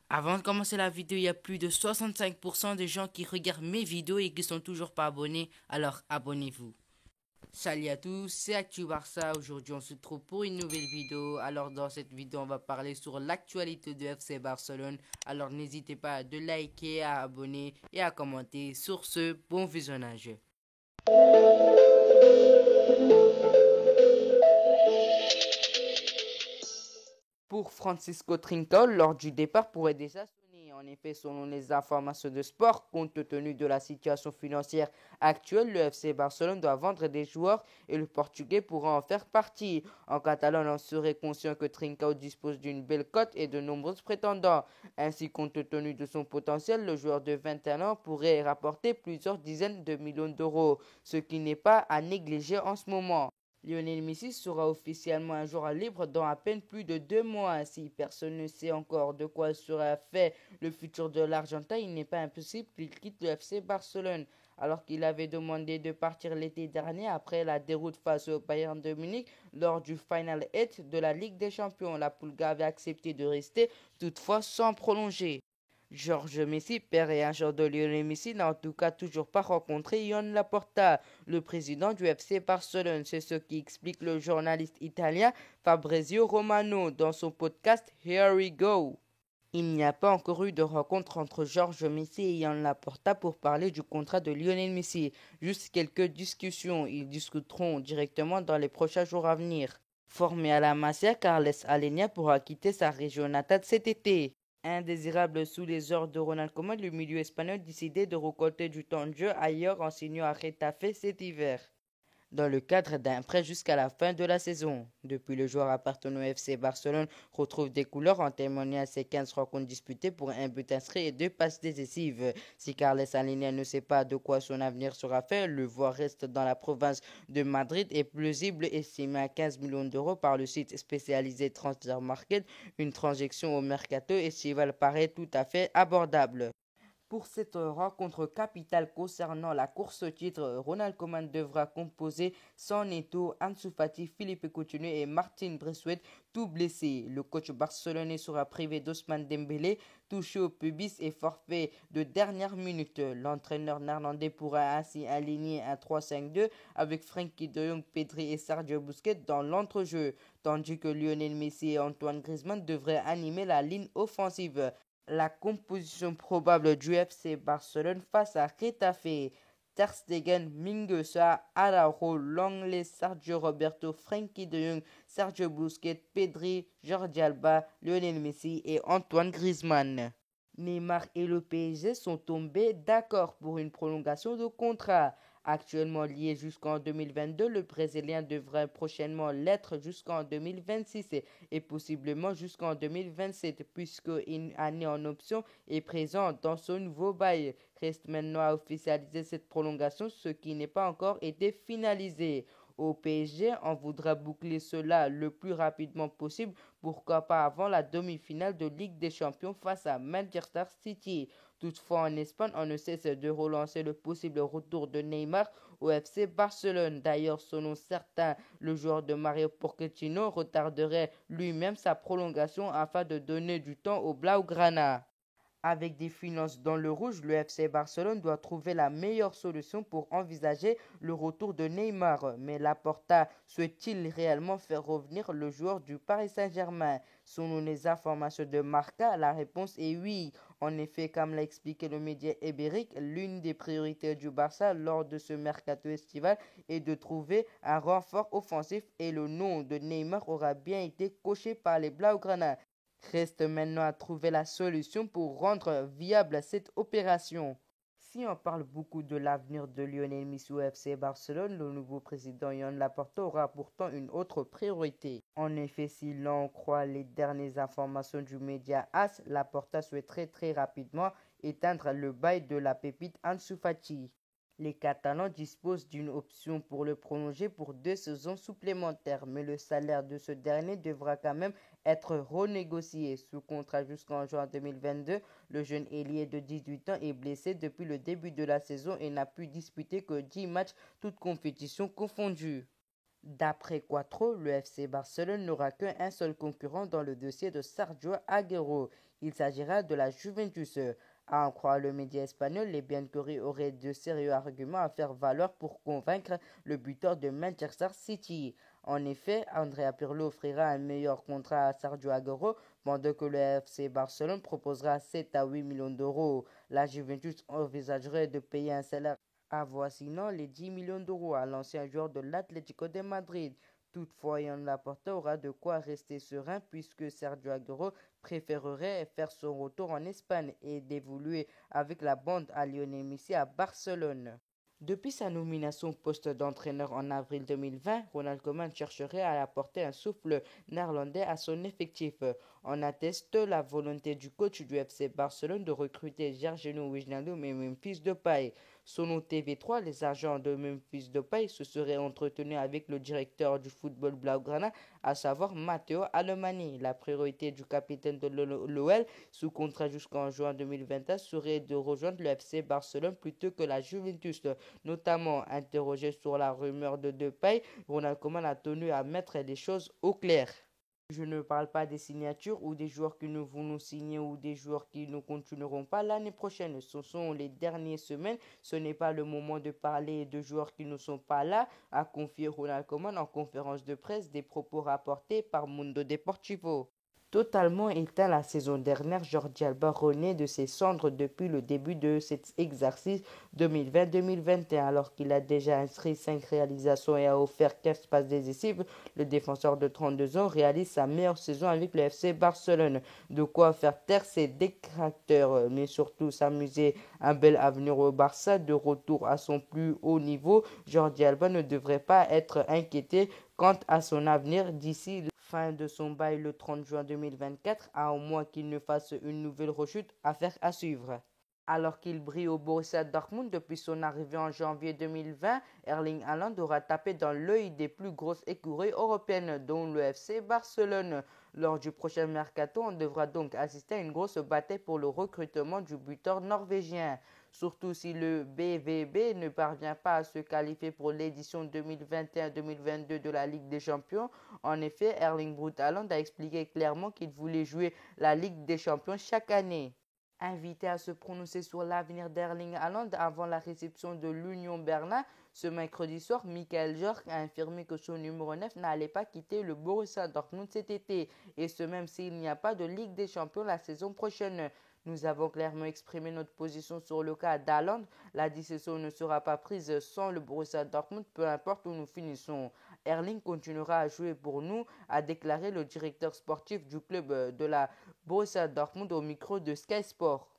Avant de commencer la vidéo, il y a plus de 65% des gens qui regardent mes vidéos et qui sont toujours pas abonnés, alors abonnez-vous. Salut à tous, c'est Actu Barça. Aujourd'hui, on se trouve pour une nouvelle vidéo. Alors, dans cette vidéo, on va parler sur l'actualité du FC Barcelone. Alors, n'hésitez pas de liker, à abonner et à commenter. Sur ce, bon visionnage. Pour Francisco Trincao, lors du départ pourrait déjà sonner. En effet, selon les informations de sport, compte tenu de la situation financière actuelle, le FC Barcelone doit vendre des joueurs et le Portugais pourra en faire partie. En Catalogne, on serait conscient que Trincao dispose d'une belle cote et de nombreux prétendants. Ainsi, compte tenu de son potentiel, le joueur de 21 ans pourrait rapporter plusieurs dizaines de millions d'euros, ce qui n'est pas à négliger en ce moment. Lionel Messi sera officiellement un joueur libre dans à peine plus de 2 mois. Si personne ne sait encore de quoi sera fait le futur de l'Argentin, il n'est pas impossible qu'il quitte le FC Barcelone. Alors qu'il avait demandé de partir l'été dernier après la déroute face au Bayern de Munich lors du Final 8 de la Ligue des Champions, la Pulga avait accepté de rester, toutefois sans prolonger. Georges Messi, père et agent de Lionel Messi, n'a en tout cas toujours pas rencontré Ion Laporta, le président du FC Barcelone. C'est ce qui explique le journaliste italien Fabrizio Romano dans son podcast Here We Go. Il n'y a pas encore eu de rencontre entre Georges Messi et Ian Laporta pour parler du contrat de Lionel Messi. Juste quelques discussions. Ils discuteront directement dans les prochains jours à venir. Formé à la Masia, Carles Alenia pourra quitter sa région natale cet été. Indésirable sous les ordres de Ronald Koeman, le milieu espagnol décidait de récolter du temps de jeu ailleurs en signant à Getafe cet hiver, dans le cadre d'un prêt jusqu'à la fin de la saison. Depuis, le joueur appartenant au FC Barcelone retrouve des couleurs en témoignant à ses 15 rencontres disputées pour un but inscrit et 2 passes décisives. Si Carles Alenia ne sait pas de quoi son avenir sera fait, le voir reste dans la province de Madrid est plausible, estimé à 15 millions d'euros par le site spécialisé Transfer Market. Une transaction au mercato estival paraît tout à fait abordable. Pour cette rencontre capitale concernant la course au titre, Ronald Koeman devra composer sans Neto, Ansu Fati, Philippe Coutinho et Martin Braithwaite, tout blessés. Le coach barcelonais sera privé d'Ousmane Dembélé, touché au pubis et forfait de dernière minute. L'entraîneur néerlandais pourra ainsi aligner un 3-5-2 avec Frenkie de Jong, Pedri et Sergio Busquets dans l'entrejeu, tandis que Lionel Messi et Antoine Griezmann devraient animer la ligne offensive. La composition probable du FC Barcelone face à Getafe: Ter Stegen, Mingueza, Araujo, Longley, Sergio Roberto, Frenkie de Jong, Sergio Busquets, Pedri, Jordi Alba, Lionel Messi et Antoine Griezmann. Neymar et le PSG sont tombés d'accord pour une prolongation de contrat. Actuellement lié jusqu'en 2022, le Brésilien devrait prochainement l'être jusqu'en 2026 et possiblement jusqu'en 2027, puisque une année en option est présente dans ce nouveau bail. Reste maintenant à officialiser cette prolongation, ce qui n'est pas encore été finalisé. Au PSG, on voudra boucler cela le plus rapidement possible, pourquoi pas avant la demi-finale de Ligue des Champions face à Manchester City. Toutefois, en Espagne, on ne cesse de relancer le possible retour de Neymar au FC Barcelone. D'ailleurs, selon certains, le joueur de Mario Pochettino retarderait lui-même sa prolongation afin de donner du temps au Blaugrana. Avec des finances dans le rouge, le FC Barcelone doit trouver la meilleure solution pour envisager le retour de Neymar. Mais Laporta souhaite-t-il réellement faire revenir le joueur du Paris Saint-Germain? Selon les informations de Marca, la réponse est oui. En effet, comme l'a expliqué le média ibérique, l'une des priorités du Barça lors de ce mercato estival est de trouver un renfort offensif et le nom de Neymar aura bien été coché par les Blaugrana. Reste maintenant à trouver la solution pour rendre viable cette opération. Si on parle beaucoup de l'avenir de Lionel Messi au FC Barcelone, le nouveau président Ian Laporta aura pourtant une autre priorité. En effet, si l'on croit les dernières informations du média AS, Laporta souhaiterait très rapidement éteindre le bail de la pépite Ansu Fati. Les Catalans disposent d'une option pour le prolonger pour 2 saisons supplémentaires, mais le salaire de ce dernier devra quand même être renégocié. Sous contrat jusqu'en juin 2022, le jeune ailier de 18 ans est blessé depuis le début de la saison et n'a pu disputer que 10 matchs, toutes compétitions confondues. D'après Quattro, le FC Barcelone n'aura qu'un seul concurrent dans le dossier de Sergio Agüero. Il s'agira de la Juventus. À en croire le média espagnol, les Bianconeri auraient de sérieux arguments à faire valoir pour convaincre le buteur de Manchester City. En effet, Andrea Pirlo offrira un meilleur contrat à Sergio Agüero, pendant que le FC Barcelone proposera 7 à 8 millions d'euros. La Juventus envisagerait de payer un salaire avoisinant les 10 millions d'euros à l'ancien joueur de l'Atlético de Madrid. Toutefois, Ian Laporta aura de quoi rester serein puisque Sergio Agüero préférerait faire son retour en Espagne et d'évoluer avec la bande à Lionel Messi à Barcelone. Depuis sa nomination au poste d'entraîneur en avril 2020, Ronald Koeman chercherait à apporter un souffle néerlandais à son effectif. On atteste la volonté du coach du FC Barcelone de recruter Gersino Wijnaldum et Memphis Depay. Selon TV3, les agents de Memphis Depay se seraient entretenus avec le directeur du football blaugrana, à savoir Matteo Alemany. La priorité du capitaine de l'OL, sous contrat jusqu'en juin 2021, serait de rejoindre le FC Barcelone plutôt que la Juventus. Notamment interrogé sur la rumeur de Depay, Ronald Koeman a tenu à mettre les choses au clair. Je ne parle pas des signatures ou des joueurs qui ne vont nous signer ou des joueurs qui ne continueront pas l'année prochaine. Ce sont les dernières semaines. Ce n'est pas le moment de parler de joueurs qui ne sont pas là, a confié Ronald Koeman en conférence de presse, des propos rapportés par Mundo Deportivo. Totalement éteint la saison dernière, Jordi Alba renaît de ses cendres depuis le début de cet exercice 2020-2021. Alors qu'il a déjà inscrit 5 réalisations et a offert 15 passes décisives, le défenseur de 32 ans réalise sa meilleure saison avec le FC Barcelone. De quoi faire taire ses détracteurs, mais surtout s'amuser un bel avenir au Barça. De retour à son plus haut niveau, Jordi Alba ne devrait pas être inquiété quant à son avenir d'ici fin de son bail le 30 juin 2024, à au moins qu'il ne fasse une nouvelle rechute, affaire à suivre. Alors qu'il brille au Borussia Dortmund depuis son arrivée en janvier 2020, Erling Haaland aura tapé dans l'œil des plus grosses écuries européennes, dont le FC Barcelone. Lors du prochain mercato, on devra donc assister à une grosse bataille pour le recrutement du buteur norvégien. Surtout si le BVB ne parvient pas à se qualifier pour l'édition 2021-2022 de la Ligue des Champions. En effet, Erling Braut Haaland a expliqué clairement qu'il voulait jouer la Ligue des Champions chaque année. Invité à se prononcer sur l'avenir d'Erling Haaland avant la réception de l'Union Berlin, ce mercredi soir, Michael Jorg a affirmé que son numéro 9 n'allait pas quitter le Borussia Dortmund cet été, et ce même s'il n'y a pas de Ligue des Champions la saison prochaine. Nous avons clairement exprimé notre position sur le cas d'Haaland. La décision ne sera pas prise sans le Borussia Dortmund, peu importe où nous finissons. Erling continuera à jouer pour nous, a déclaré le directeur sportif du club de la Borussia Dortmund au micro de Sky Sport.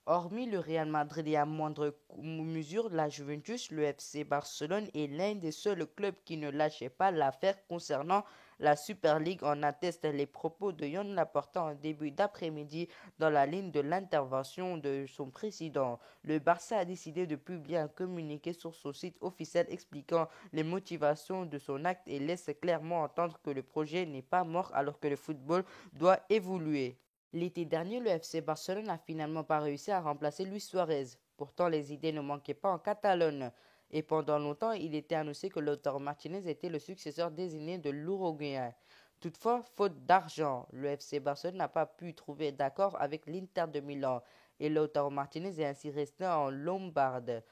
Hormis le Real Madrid et à moindre mesure la Juventus, le FC Barcelone est l'un des seuls clubs qui ne lâchait pas l'affaire concernant la Super League. En attestent les propos de Joan Laporta en début d'après-midi dans la ligne de l'intervention de son président. Le Barça a décidé de publier un communiqué sur son site officiel expliquant les motivations de son acte et laisse clairement entendre que le projet n'est pas mort alors que le football doit évoluer. L'été dernier, le FC Barcelone n'a finalement pas réussi à remplacer Luis Suarez. Pourtant, les idées ne manquaient pas en Catalogne. Et pendant longtemps, il était annoncé que Lautaro Martinez était le successeur désigné de l'Uruguayen. Toutefois, faute d'argent, le FC Barcelone n'a pas pu trouver d'accord avec l'Inter de Milan. Et Lautaro Martinez est ainsi resté en Lombarde.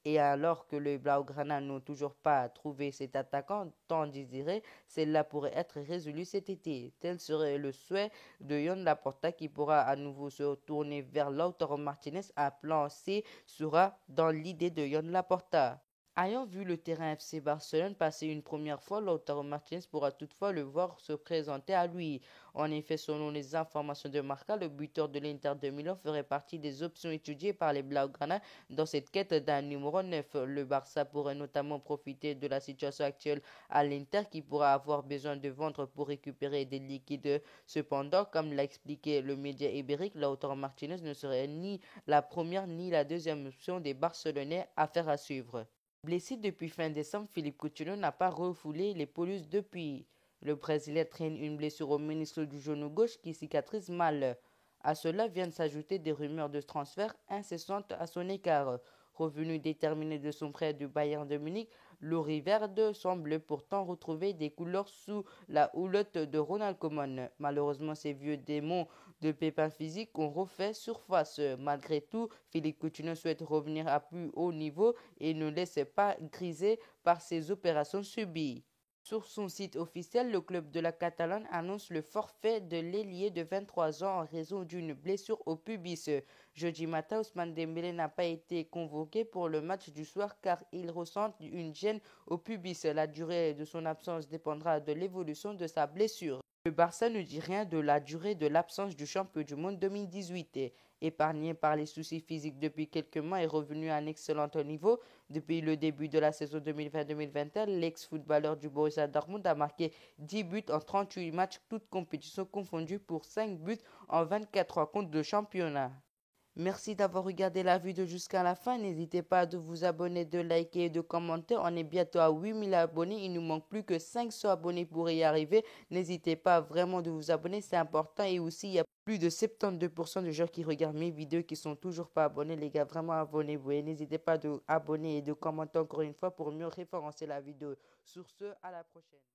Et alors que les Blaugrana n'ont toujours pas trouvé cet attaquant tant désiré, celle-là pourrait être résolue cet été. Tel serait le souhait de Joan Laporta qui pourra à nouveau se tourner vers Lautaro Martinez. Un plan C sera dans l'idée de Joan Laporta. Ayant vu le terrain FC Barcelone passer une première fois, Lautaro Martinez pourra toutefois le voir se présenter à lui. En effet, selon les informations de Marca, le buteur de l'Inter de Milan ferait partie des options étudiées par les Blaugrana dans cette quête d'un numéro 9. Le Barça pourrait notamment profiter de la situation actuelle à l'Inter qui pourra avoir besoin de vendre pour récupérer des liquides. Cependant, comme l'a expliqué le média ibérique, Lautaro Martinez ne serait ni la première ni la deuxième option des Barcelonais, affaire à suivre. Blessé depuis fin décembre, Philippe Coutinho n'a pas refoulé les pelouses depuis. Le Brésilien traîne une blessure au ménisque du genou gauche qui cicatrise mal. À cela viennent s'ajouter des rumeurs de transfert incessantes à son écart. Revenu déterminé de son prêt du Bayern de Munich, l'Oriverde semble pourtant retrouver des couleurs sous la houlotte de Ronald Koeman. Malheureusement, ces vieux démons de pépins physiques ont refait surface. Malgré tout, Philippe Coutinho souhaite revenir à plus haut niveau et ne laisse pas griser par ses opérations subies. Sur son site officiel, le club de la Catalogne annonce le forfait de l'ailier de 23 ans en raison d'une blessure au pubis. Jeudi matin, Ousmane Dembélé n'a pas été convoqué pour le match du soir car il ressent une gêne au pubis. La durée de son absence dépendra de l'évolution de sa blessure. Le Barça ne dit rien de la durée de l'absence du champion du monde 2018. Épargné par les soucis physiques depuis quelques mois et revenu à un excellent niveau depuis le début de la saison 2020-2021, l'ex-footballeur du Borussia Dortmund a marqué 10 buts en 38 matchs, toutes compétitions confondues, pour 5 buts en 24 rencontres de championnat. Merci d'avoir regardé la vidéo jusqu'à la fin. N'hésitez pas à vous abonner, de liker et de commenter. On est bientôt à 8000 abonnés. Il nous manque plus que 500 abonnés pour y arriver. N'hésitez pas vraiment de vous abonner, c'est important. Et aussi, il y a plus de 72% de gens qui regardent mes vidéos qui sont toujours pas abonnés. Les gars, vraiment abonnez-vous. Et n'hésitez pas de abonner et de commenter encore une fois pour mieux référencer la vidéo. Sur ce, à la prochaine.